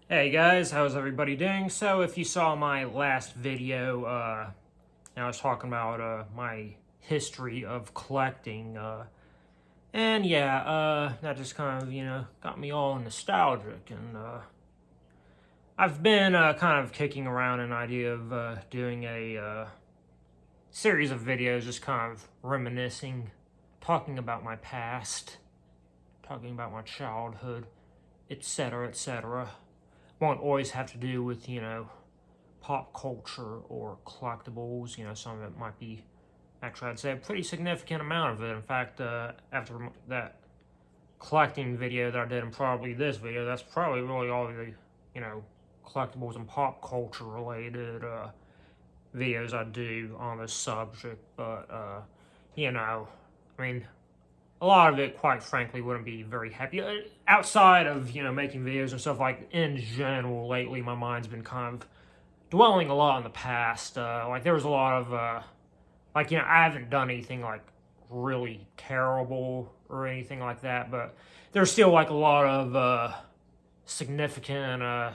Hey guys, how's everybody doing? So if you saw my last video, I was talking about my history of collecting, and yeah, that just kind of, got me all nostalgic, and I've been kind of kicking around an idea of doing a series of videos just kind of reminiscing, talking about my past, talking about my childhood, etc., etc. Won't always have to do with, pop culture or collectibles. Some of it might be, actually, I'd say a pretty significant amount of it. In fact, after that collecting video that I did and probably this video, that's probably really all the, collectibles and pop culture related videos I do on this subject. But, I mean, a lot of it, quite frankly, wouldn't be very happy. Outside of, making videos and stuff, like, in general, lately, my mind's been kind of dwelling a lot in the past. Like, there was a lot of, I haven't done anything, like, really terrible or anything like that, but there's still, like, a lot of significant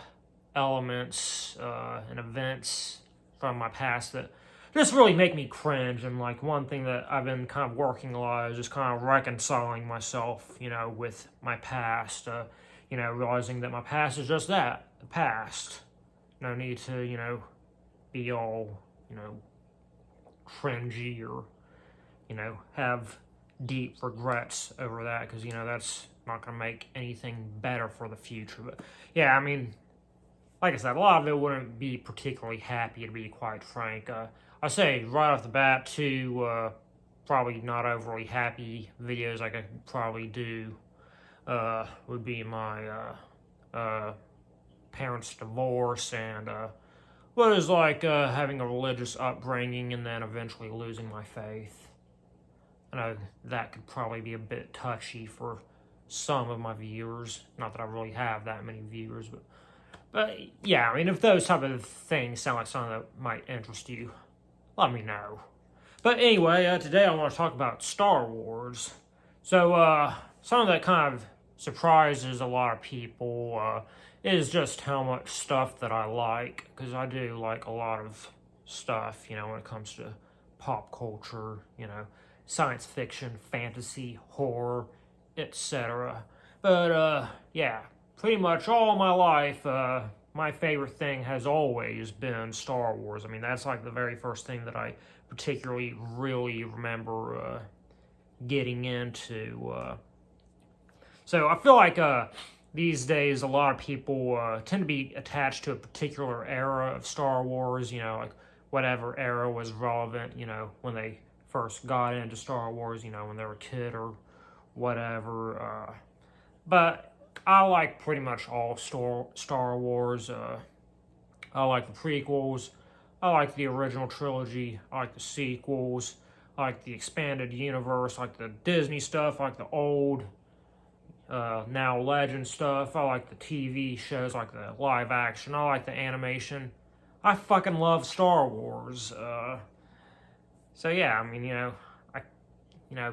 elements and events from my past that just really make me cringe. And like one thing that I've been kind of working a lot is just kind of reconciling myself, with my past. Realizing that my past is just that, the past. No need to, be all, cringy or, have deep regrets over that, because that's not going to make anything better for the future. But yeah, I mean, like I said, a lot of it wouldn't be particularly happy, to be quite frank. I say right off the bat, two probably not overly happy videos I could probably do would be my parents' divorce and what it was like having a religious upbringing and then eventually losing my faith. I know that could probably be a bit touchy for some of my viewers. Not that I really have that many viewers, but yeah, I mean, if those type of things sound like something that might interest you, let me know. But anyway, today I want to talk about Star Wars. So, something that kind of surprises a lot of people is just how much stuff that I like, because I do like a lot of stuff, when it comes to pop culture, science fiction, fantasy, horror, etc. But, yeah, pretty much all my life, my favorite thing has always been Star Wars. I mean, that's like the very first thing that I particularly really remember getting into. So I feel like these days a lot of people tend to be attached to a particular era of Star Wars, like whatever era was relevant, when they first got into Star Wars, when they were a kid or whatever. But I like pretty much all Star Wars. I like the prequels. I like the original trilogy. I like the sequels. I like the expanded universe. I like the Disney stuff. I like the old, now legend stuff. I like the TV shows, like the live action. I like the animation. I fucking love Star Wars. So yeah, I mean,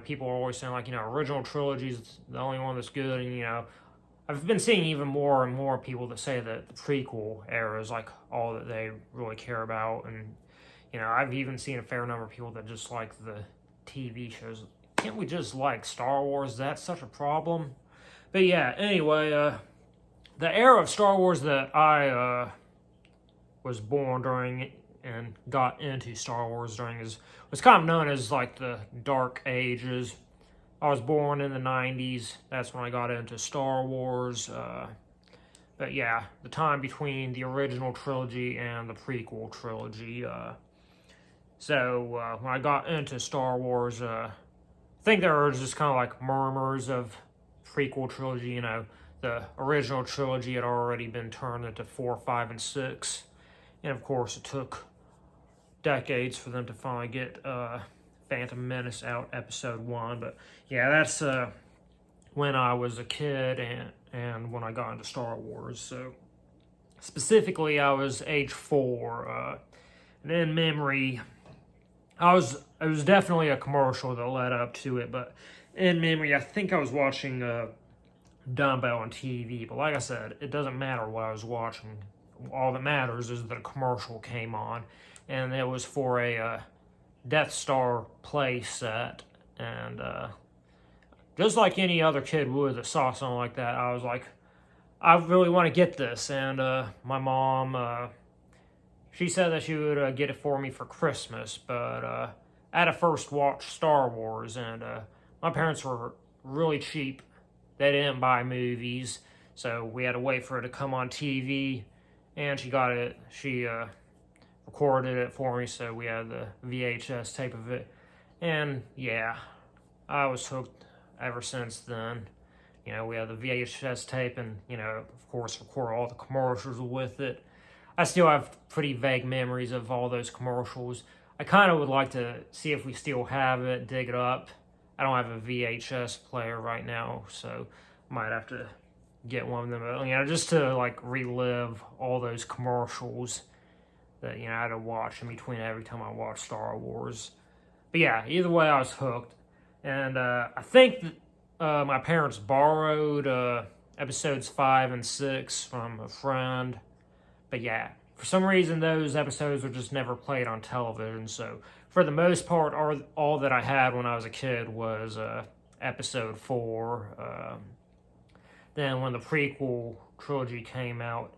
people are always saying like, original trilogy is the only one that's good, and I've been seeing even more and more people that say that the prequel era is like all that they really care about, and I've even seen a fair number of people that just like the TV shows. Can't we just like Star Wars? That's such a problem. But yeah, anyway, the era of Star Wars that I was born during and got into Star Wars during was kind of known as like the Dark Ages. I was born in the 90s. That's when I got into Star Wars. But yeah, the time between the original trilogy and the prequel trilogy. So when I got into Star Wars, I think there was just kind of like murmurs of prequel trilogy. The original trilogy had already been turned into 4, 5, and 6. And of course, it took decades for them to finally get Phantom Menace out, episode 1. But yeah, that's when I was a kid and when I got into Star Wars. So specifically, I was age 4. And in memory, it was definitely a commercial that led up to it. But in memory, I think I was watching Dumbo on TV. But like I said, it doesn't matter what I was watching. All that matters is that a commercial came on, and it was for a Death Star play set. And just like any other kid would that saw something like that, I was like, I really want to get this. And my mom, she said that she would get it for me for Christmas, but I had to first watch Star Wars, and my parents were really cheap. They didn't buy movies, so we had to wait for it to come on TV, and she got it. She recorded it for me, so we had the VHS tape of it. And yeah, I was hooked ever since then. You know, we had the VHS tape, and, you know, of course, record all the commercials with it. I still have pretty vague memories of all those commercials. I kind of would like to see if we still have it, dig it up. I don't have a VHS player right now, so I might have to get one of them. But, you know, just to, like, relive all those commercials that, you know, I had to watch in between every time I watched Star Wars. But yeah, either way, I was hooked. And I think that my parents borrowed episodes 5 and 6 from a friend. But yeah, for some reason, those episodes were just never played on television. So for the most part, all that I had when I was a kid was episode 4. Then when the prequel trilogy came out,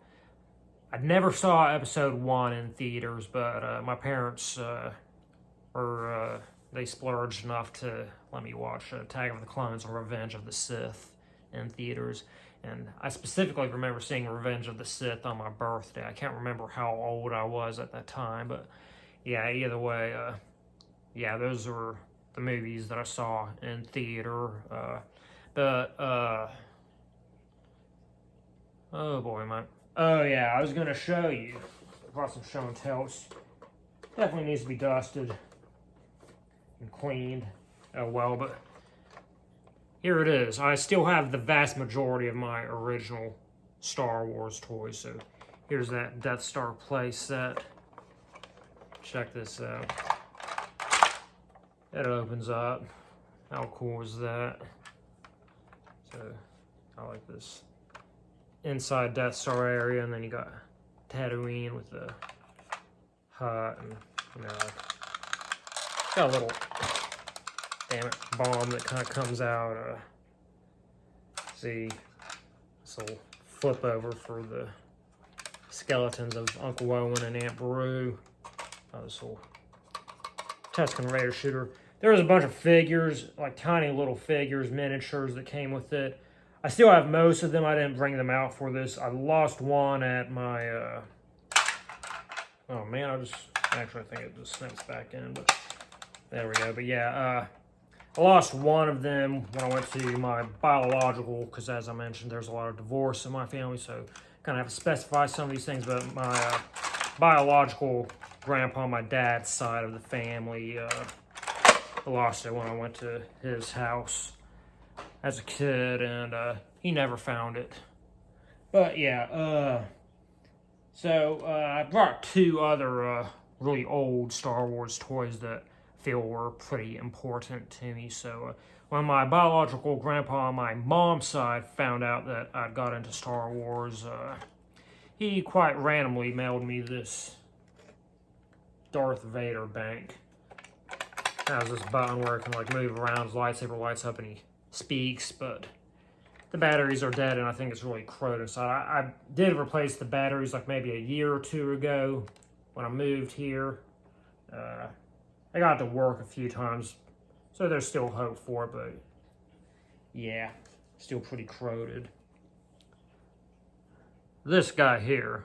I never saw episode 1 in theaters, but my parents they splurged enough to let me watch Attack of the Clones and Revenge of the Sith in theaters. And I specifically remember seeing Revenge of the Sith on my birthday. I can't remember how old I was at that time, but yeah, either way, yeah, those were the movies that I saw in theater. Oh boy, oh yeah, I was gonna show you. I brought some show and tells. Definitely needs to be dusted and cleaned. Oh well, but here it is. I still have the vast majority of my original Star Wars toys. So here's that Death Star play set. Check this out. It opens up. How cool is that? So I like this inside Death Star area, and then you got Tatooine with the hut, and you know, got a little, damn it, bomb that kind of comes out. See, this little flip over for the skeletons of Uncle Owen and Aunt Beru. This little Tuscan Raider shooter. There was a bunch of figures, like tiny little figures, miniatures that came with it. I still have most of them. I didn't bring them out for this. I lost one at my, oh man, actually I think it just snaps back in, but there we go. But yeah, I lost one of them when I went to my biological, because as I mentioned, there's a lot of divorce in my family, so kind of have to specify some of these things, but my biological grandpa, my dad's side of the family, I lost it when I went to his house as a kid, and he never found it. But yeah, so I brought 2 other really old Star Wars toys that I feel were pretty important to me. So when my biological grandpa on my mom's side found out that I got into Star Wars, he quite randomly mailed me this Darth Vader bank. It has this button where it can like move around, his lightsaber lights up and he speaks, but the batteries are dead and I think it's really corroded inside. I did replace the batteries like maybe a year or 2 ago when I moved here. I got to work a few times, so there's still hope for it, but yeah, still pretty corroded. This guy here,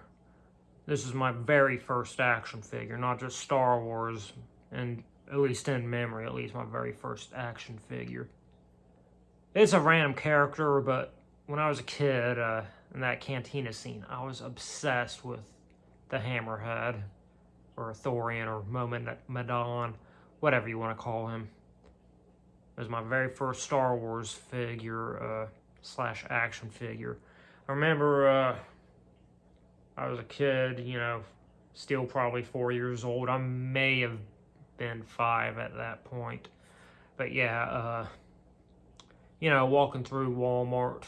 this is my very first action figure, not just Star Wars, and at least in memory, at least my very first action figure. It's a random character, but when I was a kid, in that cantina scene, I was obsessed with the Hammerhead, or Thorian, or Mohammedan, whatever you want to call him. It was my very first Star Wars figure, slash action figure. I remember, I was a kid, you know, still probably 4 years old. I may have been 5 at that point. But yeah, you know, walking through Walmart,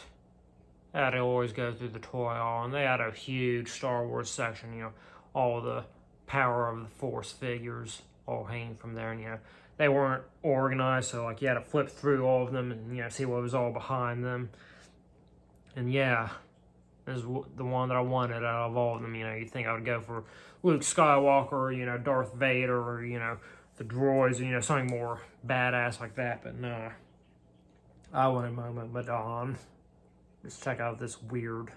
I had to always go through the toy aisle, and they had a huge Star Wars section, you know, all the Power of the Force figures all hanging from there, and, you know, they weren't organized, so, like, you had to flip through all of them and, you know, see what was all behind them. And, yeah, this is the one that I wanted out of all of them. You know, you'd think I would go for Luke Skywalker, or, you know, Darth Vader, or, you know, the droids, you know, something more badass like that, but no. I wanted Moment Madon. Just check out this weird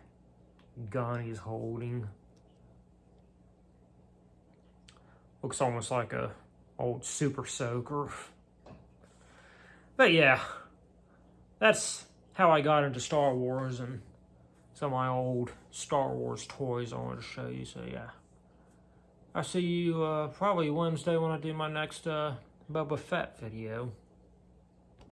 gun he's holding. Looks almost like a old Super Soaker. But yeah, that's how I got into Star Wars and some of my old Star Wars toys I wanted to show you. So yeah, I'll see you probably Wednesday when I do my next Boba Fett video.